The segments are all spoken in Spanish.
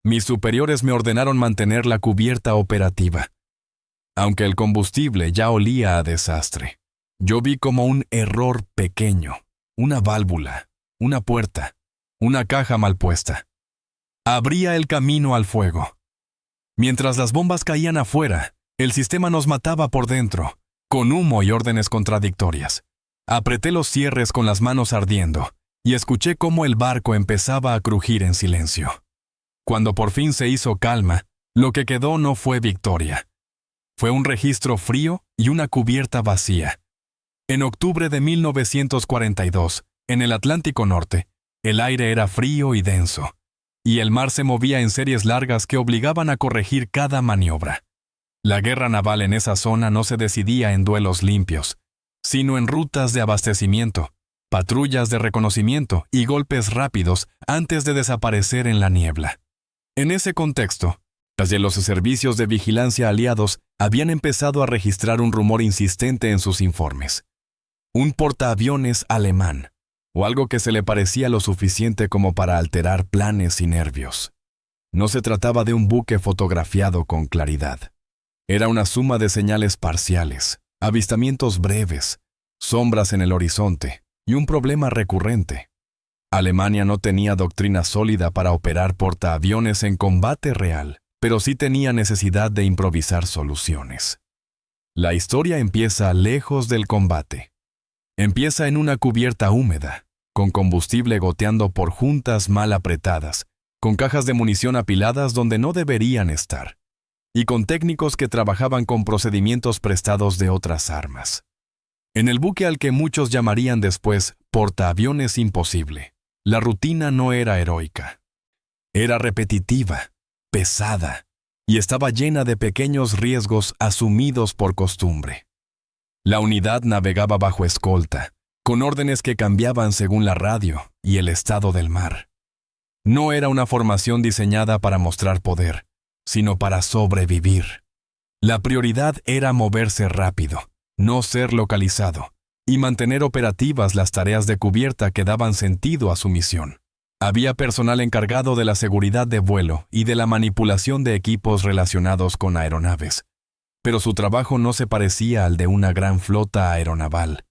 Mis superiores me ordenaron mantener la cubierta operativa, aunque el combustible ya olía a desastre. Yo vi como un error pequeño, una válvula, una puerta, una caja mal puesta. Abría el camino al fuego. Mientras las bombas caían afuera, el sistema nos mataba por dentro, con humo y órdenes contradictorias. Apreté los cierres con las manos ardiendo y escuché cómo el barco empezaba a crujir en silencio. Cuando por fin se hizo calma, lo que quedó no fue victoria. Fue un registro frío y una cubierta vacía. En octubre de 1942, en el Atlántico Norte, el aire era frío y denso, y el mar se movía en series largas que obligaban a corregir cada maniobra. La guerra naval en esa zona no se decidía en duelos limpios, sino en rutas de abastecimiento, patrullas de reconocimiento y golpes rápidos antes de desaparecer en la niebla. En ese contexto, los servicios de vigilancia aliados habían empezado a registrar un rumor insistente en sus informes. Un portaaviones alemán, o algo que se le parecía lo suficiente como para alterar planes y nervios. No se trataba de un buque fotografiado con claridad. Era una suma de señales parciales, avistamientos breves, sombras en el horizonte y un problema recurrente. Alemania no tenía doctrina sólida para operar portaaviones en combate real, pero sí tenía necesidad de improvisar soluciones. La historia empieza lejos del combate. Empieza en una cubierta húmeda, con combustible goteando por juntas mal apretadas, con cajas de munición apiladas donde no deberían estar, y con técnicos que trabajaban con procedimientos prestados de otras armas. En el buque al que muchos llamarían después portaaviones imposible, la rutina no era heroica. Era repetitiva, pesada, y estaba llena de pequeños riesgos asumidos por costumbre. La unidad navegaba bajo escolta, con órdenes que cambiaban según la radio y el estado del mar. No era una formación diseñada para mostrar poder, sino para sobrevivir. La prioridad era moverse rápido, no ser localizado, y mantener operativas las tareas de cubierta que daban sentido a su misión. Había personal encargado de la seguridad de vuelo y de la manipulación de equipos relacionados con aeronaves, pero su trabajo no se parecía al de una gran flota aeronaval.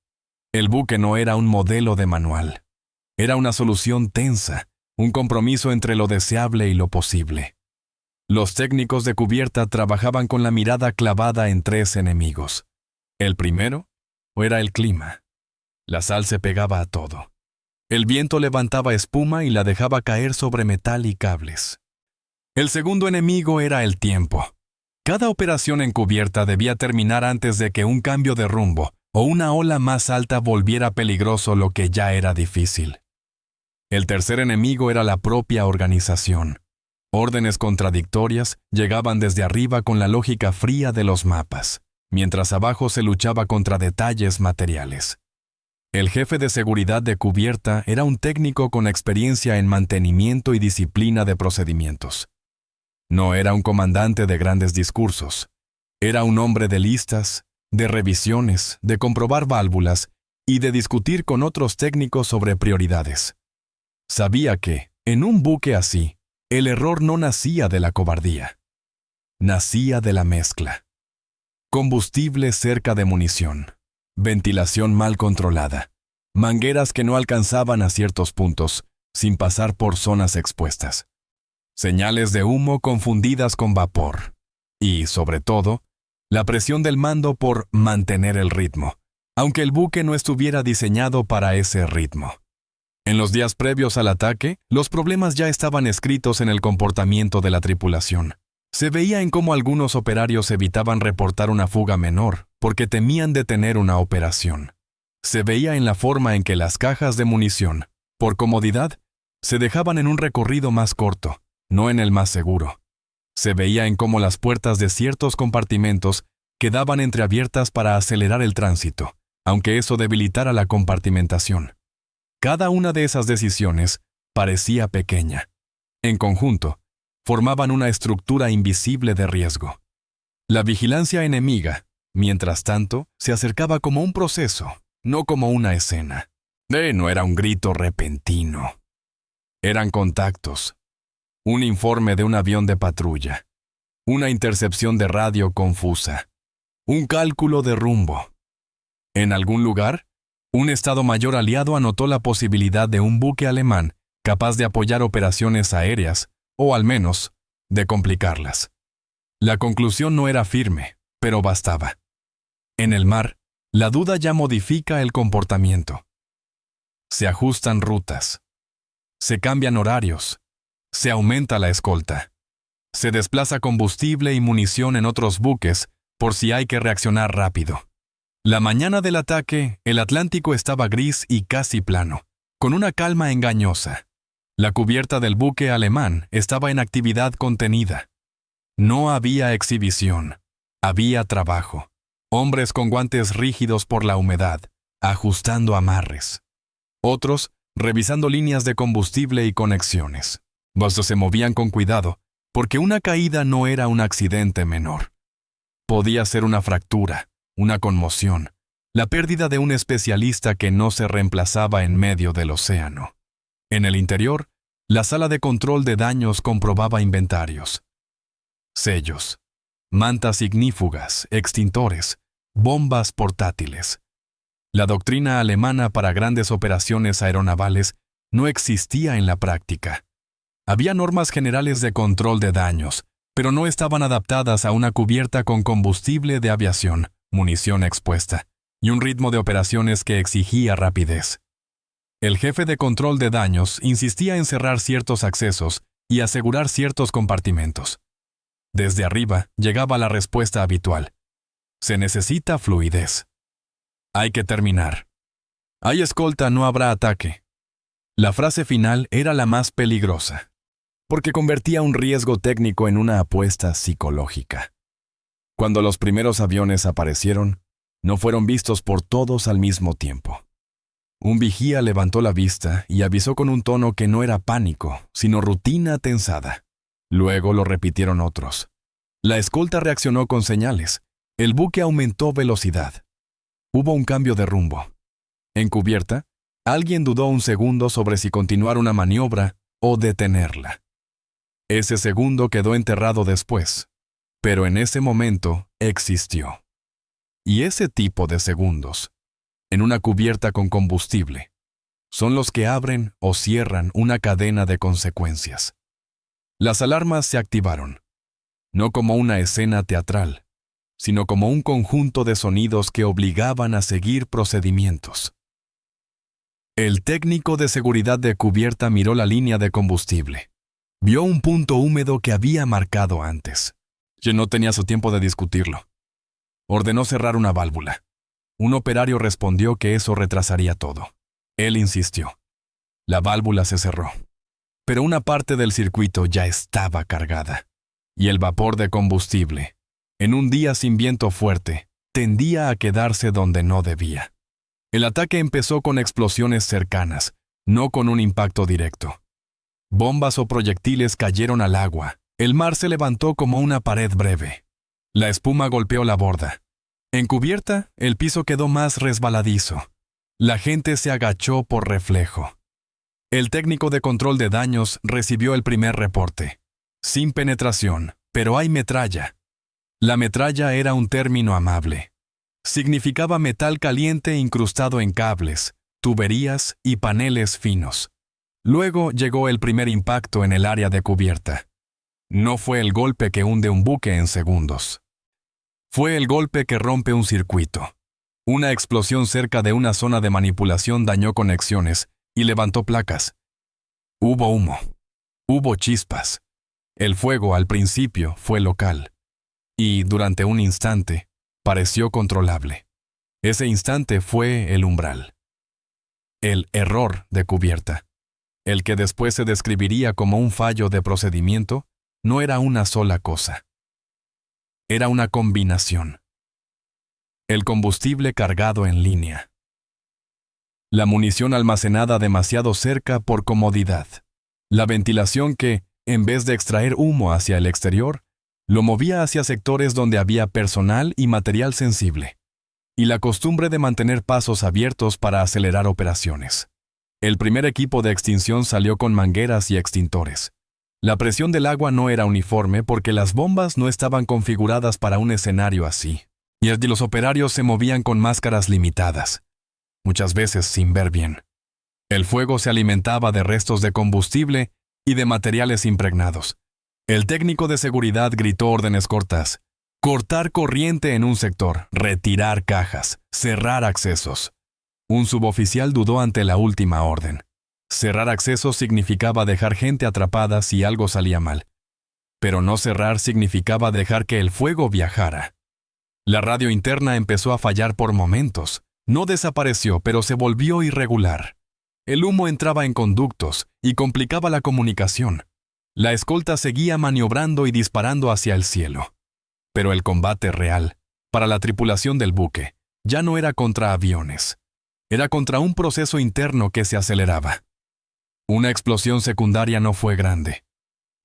El buque no era un modelo de manual. Era una solución tensa, un compromiso entre lo deseable y lo posible. Los técnicos de cubierta trabajaban con la mirada clavada en tres enemigos. El primero era el clima. La sal se pegaba a todo. El viento levantaba espuma y la dejaba caer sobre metal y cables. El segundo enemigo era el tiempo. Cada operación encubierta debía terminar antes de que un cambio de rumbo o una ola más alta volviera peligroso lo que ya era difícil. El tercer enemigo era la propia organización. Órdenes contradictorias llegaban desde arriba con la lógica fría de los mapas, mientras abajo se luchaba contra detalles materiales. El jefe de seguridad de cubierta era un técnico con experiencia en mantenimiento y disciplina de procedimientos. No era un comandante de grandes discursos. Era un hombre de listas, de revisiones, de comprobar válvulas y de discutir con otros técnicos sobre prioridades. Sabía que, en un buque así, el error no nacía de la cobardía. Nacía de la mezcla. Combustible cerca de munición. Ventilación mal controlada, mangueras que no alcanzaban a ciertos puntos, sin pasar por zonas expuestas, señales de humo confundidas con vapor, y, sobre todo, la presión del mando por mantener el ritmo, aunque el buque no estuviera diseñado para ese ritmo. En los días previos al ataque, los problemas ya estaban escritos en el comportamiento de la tripulación. Se veía en cómo algunos operarios evitaban reportar una fuga menor, porque temían detener una operación. Se veía en la forma en que las cajas de munición, por comodidad, se dejaban en un recorrido más corto, no en el más seguro. Se veía en cómo las puertas de ciertos compartimentos quedaban entreabiertas para acelerar el tránsito, aunque eso debilitara la compartimentación. Cada una de esas decisiones parecía pequeña. En conjunto, formaban una estructura invisible de riesgo. La vigilancia enemiga, mientras tanto, se acercaba como un proceso, no como una escena. No era un grito repentino. Eran contactos. un informe de un avión de patrulla, una intercepción de radio confusa, un cálculo de rumbo. En algún lugar, un Estado Mayor aliado anotó la posibilidad de un buque alemán capaz de apoyar operaciones aéreas, o al menos, de complicarlas. La conclusión no era firme, pero bastaba. En el mar, la duda ya modifica el comportamiento. Se ajustan rutas. Se cambian horarios. Se aumenta la escolta. Se desplaza combustible y munición en otros buques por si hay que reaccionar rápido. La mañana del ataque, el Atlántico estaba gris y casi plano, con una calma engañosa. La cubierta del buque alemán estaba en actividad contenida. No había exhibición. Había trabajo. Hombres con guantes rígidos por la humedad, ajustando amarres. Otros, revisando líneas de combustible y conexiones. Estos se movían con cuidado, porque una caída no era un accidente menor. Podía ser una fractura, una conmoción, la pérdida de un especialista que no se reemplazaba en medio del océano. En el interior, la sala de control de daños comprobaba inventarios. Sellos, mantas ignífugas, extintores, bombas portátiles. La doctrina alemana para grandes operaciones aeronavales no existía en la práctica. Había normas generales de control de daños, pero no estaban adaptadas a una cubierta con combustible de aviación, munición expuesta, y un ritmo de operaciones que exigía rapidez. El jefe de control de daños insistía en cerrar ciertos accesos y asegurar ciertos compartimentos. Desde arriba llegaba la respuesta habitual. Se necesita fluidez. Hay que terminar. Hay escolta, no habrá ataque. La frase final era la más peligrosa, porque convertía un riesgo técnico en una apuesta psicológica. Cuando los primeros aviones aparecieron, no fueron vistos por todos al mismo tiempo. Un vigía levantó la vista y avisó con un tono que no era pánico, sino rutina tensada. Luego lo repitieron otros. La escolta reaccionó con señales. El buque aumentó velocidad. Hubo un cambio de rumbo. En cubierta, alguien dudó un segundo sobre si continuar una maniobra o detenerla. Ese segundo quedó enterrado después, pero en ese momento existió. Y ese tipo de segundos, en una cubierta con combustible, son los que abren o cierran una cadena de consecuencias. Las alarmas se activaron, no como una escena teatral, sino como un conjunto de sonidos que obligaban a seguir procedimientos. El técnico de seguridad de cubierta miró la línea de combustible. Vio un punto húmedo que había marcado antes. Ya no tenía su tiempo de discutirlo. Ordenó cerrar una válvula. Un operario respondió que eso retrasaría todo. Él insistió. La válvula se cerró. Pero una parte del circuito ya estaba cargada. Y el vapor de combustible, en un día sin viento fuerte, tendía a quedarse donde no debía. El ataque empezó con explosiones cercanas, no con un impacto directo. Bombas o proyectiles cayeron al agua. El mar se levantó como una pared breve. La espuma golpeó la borda. En cubierta, el piso quedó más resbaladizo. La gente se agachó por reflejo. El técnico de control de daños recibió el primer reporte. Sin penetración, pero hay metralla. La metralla era un término amable. Significaba metal caliente incrustado en cables, tuberías y paneles finos. Luego llegó el primer impacto en el área de cubierta. No fue el golpe que hunde un buque en segundos. Fue el golpe que rompe un circuito. Una explosión cerca de una zona de manipulación dañó conexiones y levantó placas. Hubo humo. Hubo chispas. El fuego al principio fue local. Y, durante un instante, pareció controlable. Ese instante fue el umbral. El error de cubierta, el que después se describiría como un fallo de procedimiento, no era una sola cosa. Era una combinación. El combustible cargado en línea. La munición almacenada demasiado cerca por comodidad. La ventilación que, en vez de extraer humo hacia el exterior, lo movía hacia sectores donde había personal y material sensible. Y la costumbre de mantener pasos abiertos para acelerar operaciones. El primer equipo de extinción salió con mangueras y extintores. La presión del agua no era uniforme porque las bombas no estaban configuradas para un escenario así, y allí los operarios se movían con máscaras limitadas, muchas veces sin ver bien. El fuego se alimentaba de restos de combustible y de materiales impregnados. El técnico de seguridad gritó órdenes cortas: cortar corriente en un sector, retirar cajas, cerrar accesos. Un suboficial dudó ante la última orden. Cerrar accesos significaba dejar gente atrapada si algo salía mal. Pero no cerrar significaba dejar que el fuego viajara. La radio interna empezó a fallar por momentos. No desapareció, pero se volvió irregular. El humo entraba en conductos y complicaba la comunicación. La escolta seguía maniobrando y disparando hacia el cielo. Pero el combate real, para la tripulación del buque, ya no era contra aviones. Era contra un proceso interno que se aceleraba. Una explosión secundaria no fue grande,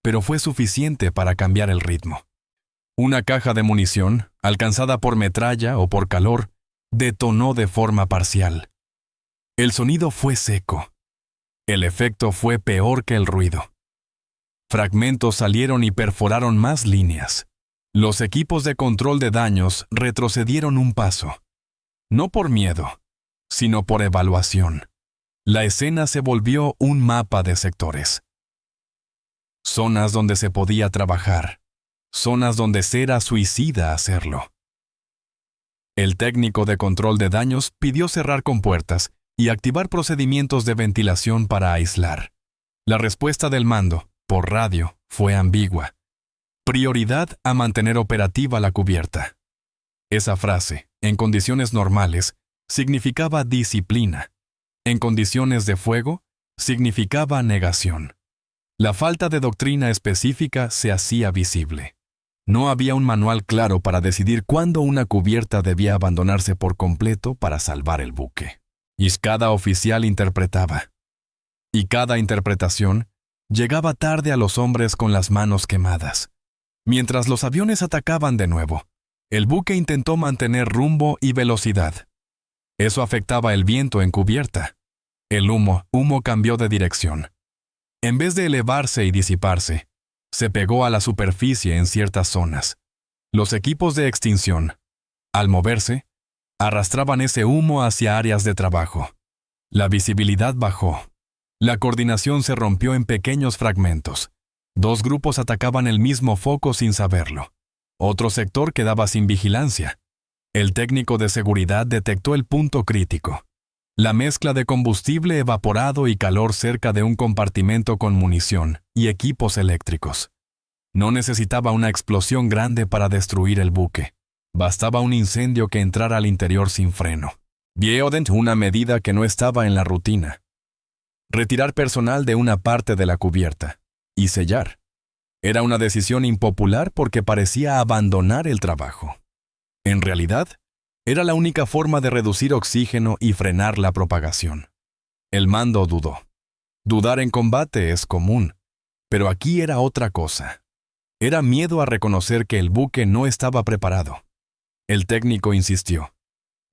pero fue suficiente para cambiar el ritmo. Una caja de munición, alcanzada por metralla o por calor, detonó de forma parcial. El sonido fue seco. El efecto fue peor que el ruido. Fragmentos salieron y perforaron más líneas. Los equipos de control de daños retrocedieron un paso. No por miedo, sino por evaluación. La escena se volvió un mapa de sectores. Zonas donde se podía trabajar. Zonas donde era suicida hacerlo. El técnico de control de daños pidió cerrar compuertas y activar procedimientos de ventilación para aislar. La respuesta del mando, por radio, fue ambigua. Prioridad a mantener operativa la cubierta. Esa frase, en condiciones normales, significaba disciplina. En condiciones de fuego, significaba negación. La falta de doctrina específica se hacía visible. No había un manual claro para decidir cuándo una cubierta debía abandonarse por completo para salvar el buque. Y cada oficial interpretaba. Y cada interpretación llegaba tarde a los hombres con las manos quemadas. Mientras los aviones atacaban de nuevo, el buque intentó mantener rumbo y velocidad. Eso afectaba el viento en cubierta. El humo cambió de dirección. En vez de elevarse y disiparse, se pegó a la superficie en ciertas zonas. Los equipos de extinción, al moverse, arrastraban ese humo hacia áreas de trabajo. La visibilidad bajó. La coordinación se rompió en pequeños fragmentos. Dos grupos atacaban el mismo foco sin saberlo. Otro sector quedaba sin vigilancia. El técnico de seguridad detectó el punto crítico. La mezcla de combustible evaporado y calor cerca de un compartimento con munición y equipos eléctricos. No necesitaba una explosión grande para destruir el buque. Bastaba un incendio que entrara al interior sin freno. Vio una medida que no estaba en la rutina. Retirar personal de una parte de la cubierta y sellar. Era una decisión impopular porque parecía abandonar el trabajo. En realidad, era la única forma de reducir oxígeno y frenar la propagación. El mando dudó. Dudar en combate es común, pero aquí era otra cosa. Era miedo a reconocer que el buque no estaba preparado. El técnico insistió.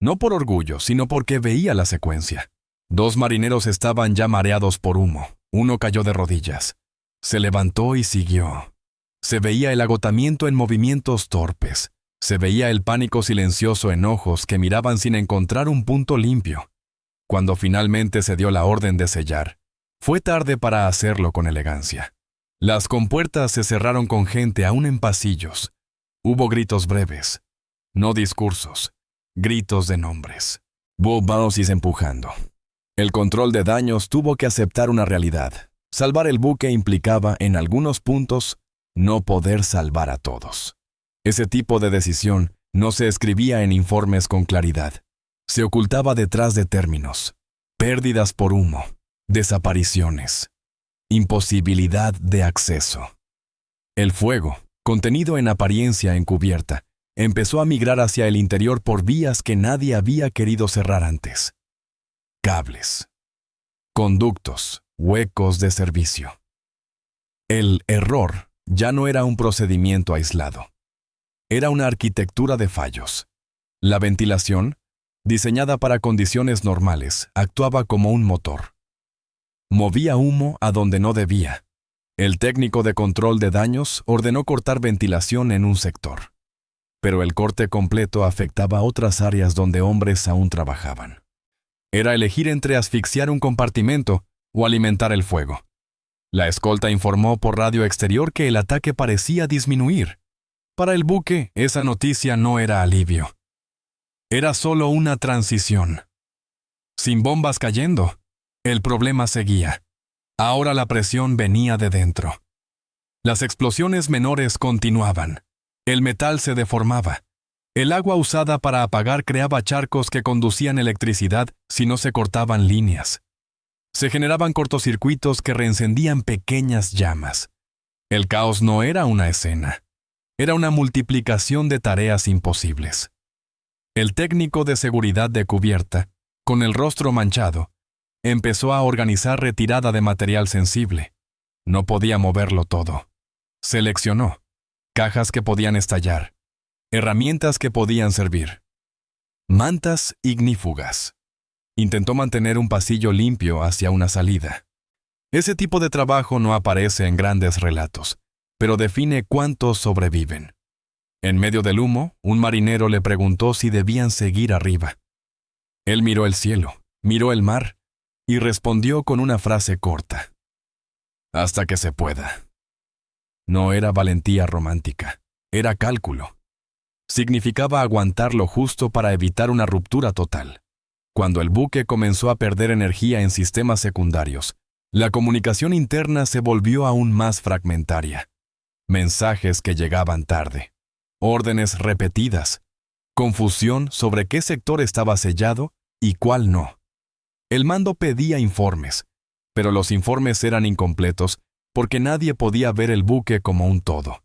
No por orgullo, sino porque veía la secuencia. Dos marineros estaban ya mareados por humo. Uno cayó de rodillas. Se levantó y siguió. Se veía el agotamiento en movimientos torpes. Se veía el pánico silencioso en ojos que miraban sin encontrar un punto limpio. Cuando finalmente se dio la orden de sellar, fue tarde para hacerlo con elegancia. Las compuertas se cerraron con gente aún en pasillos. Hubo gritos breves, no discursos, gritos de nombres. Bobaosis empujando. El control de daños tuvo que aceptar una realidad. Salvar el buque implicaba, en algunos puntos, no poder salvar a todos. Ese tipo de decisión no se escribía en informes con claridad. Se ocultaba detrás de términos. Pérdidas por humo, desapariciones, imposibilidad de acceso. El fuego, contenido en apariencia encubierta, empezó a migrar hacia el interior por vías que nadie había querido cerrar antes. Cables, conductos, huecos de servicio. El error ya no era un procedimiento aislado. Era una arquitectura de fallos. La ventilación, diseñada para condiciones normales, actuaba como un motor. Movía humo a donde no debía. El técnico de control de daños ordenó cortar ventilación en un sector, pero el corte completo afectaba otras áreas donde hombres aún trabajaban. Era elegir entre asfixiar un compartimento o alimentar el fuego. La escolta informó por radio exterior que el ataque parecía disminuir. Para el buque, esa noticia no era alivio. Era solo una transición. Sin bombas cayendo, el problema seguía. Ahora la presión venía de dentro. Las explosiones menores continuaban. El metal se deformaba. El agua usada para apagar creaba charcos que conducían electricidad si no se cortaban líneas. Se generaban cortocircuitos que reencendían pequeñas llamas. El caos no era una escena. Era una multiplicación de tareas imposibles. El técnico de seguridad de cubierta, con el rostro manchado, empezó a organizar retirada de material sensible. No podía moverlo todo. Seleccionó cajas que podían estallar, herramientas que podían servir, mantas ignífugas. Intentó mantener un pasillo limpio hacia una salida. Ese tipo de trabajo no aparece en grandes relatos, pero define cuántos sobreviven. En medio del humo, un marinero le preguntó si debían seguir arriba. Él miró el cielo, miró el mar, y respondió con una frase corta. Hasta que se pueda. No era valentía romántica, era cálculo. Significaba aguantar lo justo para evitar una ruptura total. Cuando el buque comenzó a perder energía en sistemas secundarios, la comunicación interna se volvió aún más fragmentaria. Mensajes que llegaban tarde, órdenes repetidas, confusión sobre qué sector estaba sellado y cuál no. El mando pedía informes, pero los informes eran incompletos porque nadie podía ver el buque como un todo.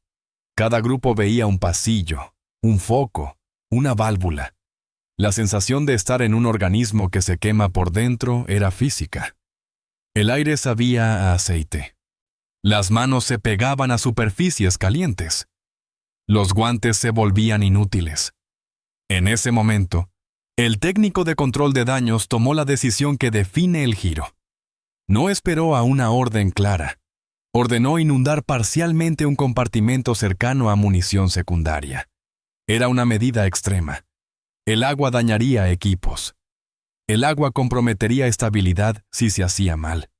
Cada grupo veía un pasillo, un foco, una válvula. La sensación de estar en un organismo que se quema por dentro era física. El aire sabía a aceite. Las manos se pegaban a superficies calientes. Los guantes se volvían inútiles. En ese momento, el técnico de control de daños tomó la decisión que define el giro. No esperó a una orden clara. Ordenó inundar parcialmente un compartimento cercano a munición secundaria. Era una medida extrema. El agua dañaría equipos. El agua comprometería estabilidad si se hacía mal.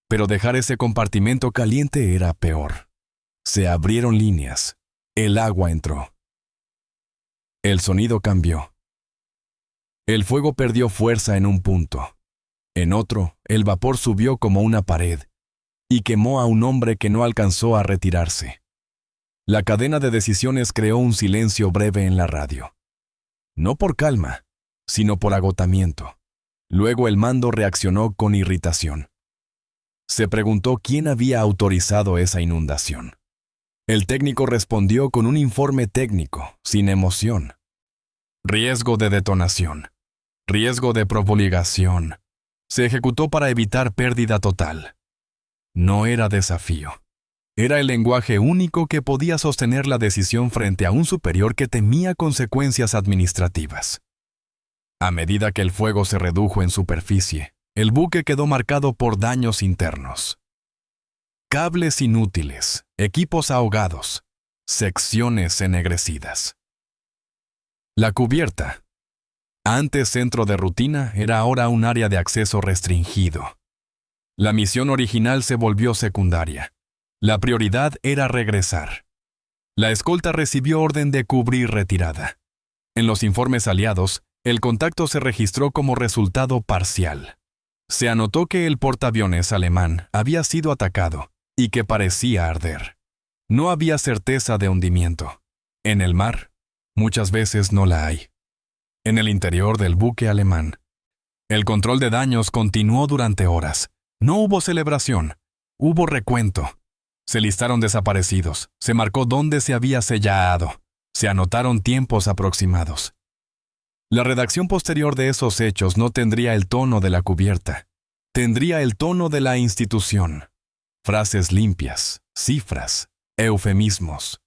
Pero dejar ese compartimento caliente era peor. Se abrieron líneas. El agua entró. El sonido cambió. El fuego perdió fuerza en un punto. En otro, el vapor subió como una pared y quemó a un hombre que no alcanzó a retirarse. La cadena de decisiones creó un silencio breve en la radio. No por calma, sino por agotamiento. Luego el mando reaccionó con irritación. Se preguntó quién había autorizado esa inundación. El técnico respondió con un informe técnico, sin emoción. Riesgo de detonación. Riesgo de proligación. Se ejecutó para evitar pérdida total. No era desafío. Era el lenguaje único que podía sostener la decisión frente a un superior que temía consecuencias administrativas. A medida que el fuego se redujo en superficie, el buque quedó marcado por daños internos. Cables inútiles, equipos ahogados, secciones ennegrecidas. La cubierta, antes centro de rutina, era ahora un área de acceso restringido. La misión original se volvió secundaria. La prioridad era regresar. La escolta recibió orden de cubrir retirada. En los informes aliados, el contacto se registró como resultado parcial. Se anotó que el portaaviones alemán había sido atacado y que parecía arder. No había certeza de hundimiento. En el mar, muchas veces no la hay. En el interior del buque alemán, el control de daños continuó durante horas. No hubo celebración, hubo recuento. Se listaron desaparecidos, se marcó dónde se había sellado, se anotaron tiempos aproximados. La redacción posterior de esos hechos no tendría el tono de la cubierta, tendría el tono de la institución. Frases limpias, cifras, eufemismos.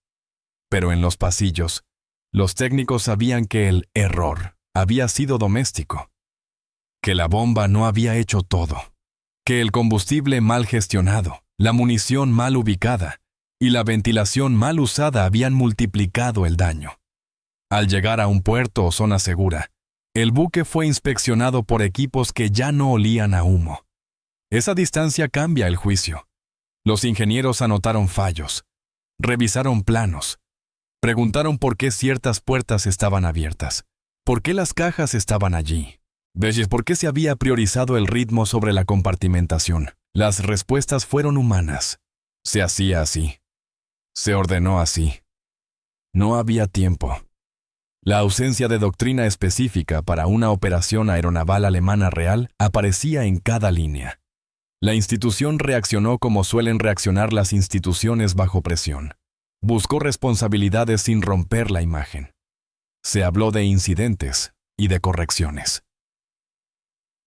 Pero en los pasillos, los técnicos sabían que el error había sido doméstico, que la bomba no había hecho todo, que el combustible mal gestionado, La munición mal ubicada y la ventilación mal usada habían multiplicado el daño. Al llegar a un puerto o zona segura, el buque fue inspeccionado por equipos que ya no olían a humo. Esa distancia cambia el juicio. Los ingenieros anotaron fallos, revisaron planos, preguntaron por qué ciertas puertas estaban abiertas, por qué las cajas estaban allí, por qué se había priorizado el ritmo sobre la compartimentación. Las respuestas fueron humanas. Se hacía así. Se ordenó así. No había tiempo. La ausencia de doctrina específica para una operación aeronaval alemana real aparecía en cada línea. La institución reaccionó como suelen reaccionar las instituciones bajo presión. Buscó responsabilidades sin romper la imagen. Se habló de incidentes y de correcciones.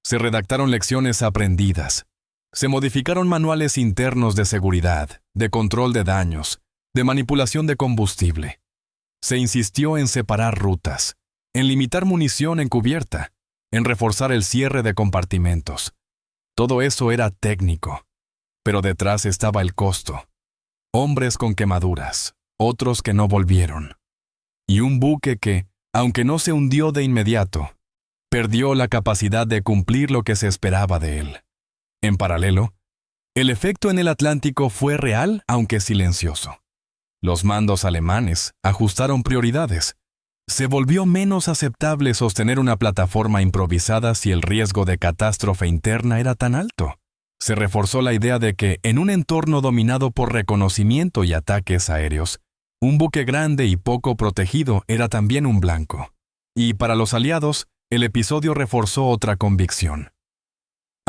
Se redactaron lecciones aprendidas. Se modificaron manuales internos de seguridad, de control de daños, de manipulación de combustible. Se insistió en separar rutas, en limitar munición en cubierta, en reforzar el cierre de compartimentos. Todo eso era técnico, pero detrás estaba el costo. Hombres con quemaduras, otros que no volvieron. Y un buque que, aunque no se hundió de inmediato, perdió la capacidad de cumplir lo que se esperaba de él. En paralelo, el efecto en el Atlántico fue real, aunque silencioso. Los mandos alemanes ajustaron prioridades. Se volvió menos aceptable sostener una plataforma improvisada si el riesgo de catástrofe interna era tan alto. Se reforzó la idea de que, en un entorno dominado por reconocimiento y ataques aéreos, un buque grande y poco protegido era también un blanco. Y para los aliados, el episodio reforzó otra convicción.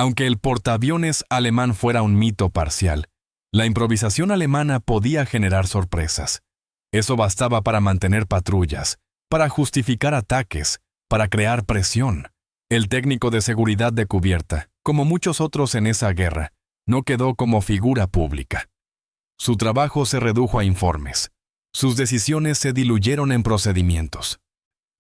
Aunque el portaaviones alemán fuera un mito parcial, la improvisación alemana podía generar sorpresas. Eso bastaba para mantener patrullas, para justificar ataques, para crear presión. El técnico de seguridad de cubierta, como muchos otros en esa guerra, no quedó como figura pública. Su trabajo se redujo a informes. Sus decisiones se diluyeron en procedimientos.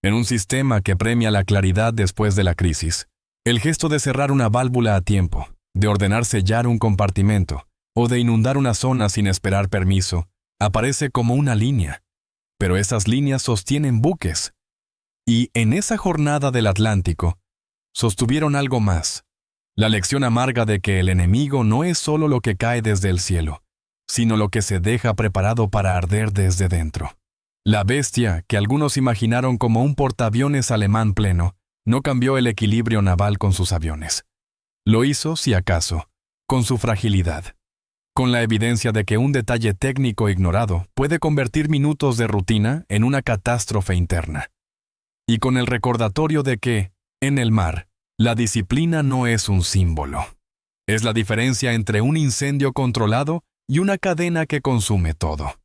En un sistema que premia la claridad después de la crisis, el gesto de cerrar una válvula a tiempo, de ordenar sellar un compartimento o de inundar una zona sin esperar permiso, aparece como una línea. Pero esas líneas sostienen buques. Y en esa jornada del Atlántico, sostuvieron algo más. La lección amarga de que el enemigo no es solo lo que cae desde el cielo, sino lo que se deja preparado para arder desde dentro. La bestia, que algunos imaginaron como un portaaviones alemán pleno, no cambió el equilibrio naval con sus aviones. Lo hizo, si acaso, con su fragilidad, con la evidencia de que un detalle técnico ignorado puede convertir minutos de rutina en una catástrofe interna. Y con el recordatorio de que, en el mar, la disciplina no es un símbolo. Es la diferencia entre un incendio controlado y una cadena que consume todo.